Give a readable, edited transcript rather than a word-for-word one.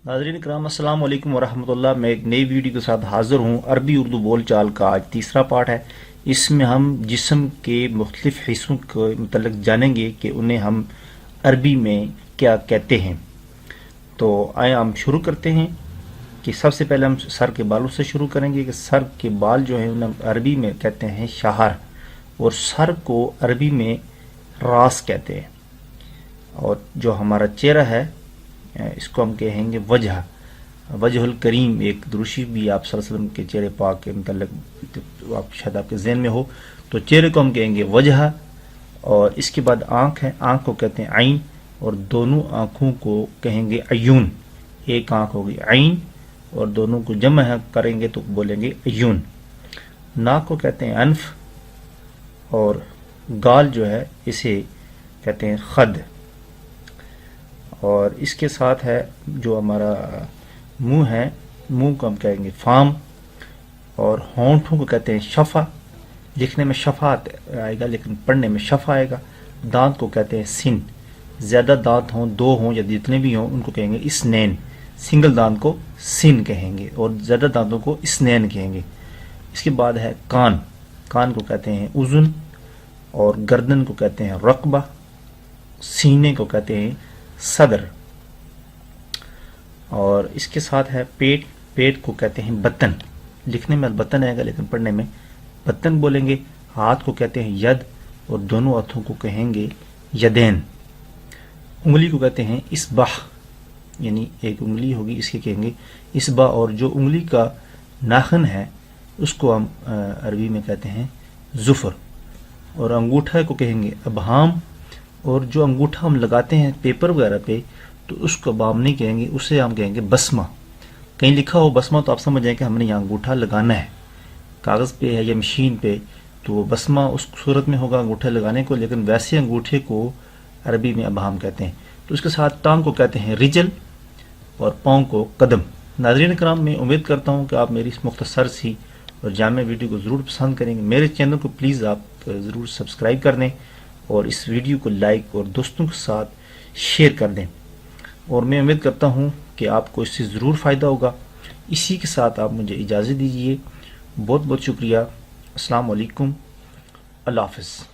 नाज़रीन करام अस्सलाम वालेकुम वरहमतुल्लाह। मैं एक नई वीडियो के साथ हाज़िर हूँ। अरबी उर्दू बोल चाल का आज तीसरा पार्ट है। इसमें हम जिस्म के मुख्तलिफ़ हिस्सों के मतलब जानेंगे कि उन्हें हम अरबी में क्या कहते हैं। तो आए हम शुरू करते हैं कि सबसे पहले हम सर के बालों से शुरू करेंगे कि सर के बाल जो हैं उन्हें अरबी में कहते हैं शहर, और सर को अरबी में रास कहते हैं। और जो हमारा चेहरा है इसको हम कहेंगे वजह, वजहुल करीम। एक दुरूशी भी आप सल्लल्लाहु अलैहि वसल्लम के चेहरे पाक के मतलब आप शायद आपके जहन में हो, तो चेहरे को हम कहेंगे वजह। और इसके बाद आँख है, आँख को कहते हैं आइन, और दोनों आँखों को कहेंगे अयून। एक आँख होगी आइन और दोनों को जमा है करेंगे तो बोलेंगे अयून। नाक को कहते हैं अनफ, और गाल जो है इसे कहते हैं खद। और इसके साथ है जो हमारा मुंह है, मुंह को हम कहेंगे फाम, और होंठों को कहते हैं शफा। लिखने में शफा आएगा लेकिन पढ़ने में शफा आएगा। दांत को कहते हैं सिन, ज़्यादा दांत हों, दो हों या जितने भी हों उनको कहेंगे इसनैन। सिंगल दांत को सिन कहेंगे और ज़्यादा दांतों को इसनैन कहेंगे। इसके बाद है कान, कान को कहते हैं उज़ुन, और गर्दन को कहते हैं रकबा, सीने को कहते हैं सदर। और इसके साथ है पेट, पेट को कहते हैं बतन। लिखने में बतन आएगा लेकिन पढ़ने में बतन बोलेंगे। हाथ को कहते हैं यद, और दोनों हाथों को कहेंगे यदैन। उंगली को कहते हैं इसबाह, यानी एक उंगली होगी इसके कहेंगे इसबा। और जो उंगली का नाखन है उसको हम अरबी में कहते हैं जुफर। और अंगूठा को कहेंगे अबहाम, और जो अंगूठा हम लगाते हैं पेपर वगैरह पे तो उसको अबाम नहीं कहेंगे, उसे हम कहेंगे बसमा। कहीं लिखा हो बसमा तो आप समझ जाएं कि हमने यहाँ अंगूठा लगाना है, कागज़ पे है या मशीन पे, तो बसमा उस सूरत में होगा अंगूठे लगाने को, लेकिन वैसे अंगूठे को अरबी में अबहाम कहते हैं। तो उसके साथ टांग को कहते हैं रिजल, और पाँव को कदम। नाज़रीन कराम, मैं उम्मीद करता हूँ कि आप मेरी इस मुख्तसर सी और जामे वीडियो को ज़रूर पसंद करेंगे। मेरे चैनल को प्लीज़ आप ज़रूर सब्सक्राइब कर दें, और इस वीडियो को लाइक और दोस्तों के साथ शेयर कर दें। और मैं उम्मीद करता हूँ कि आपको इससे ज़रूर फ़ायदा होगा। इसी के साथ आप मुझे इजाज़त दीजिए। बहुत बहुत शुक्रिया। अस्सलाम वालेकुम, अल्लाह हाफ़िज़।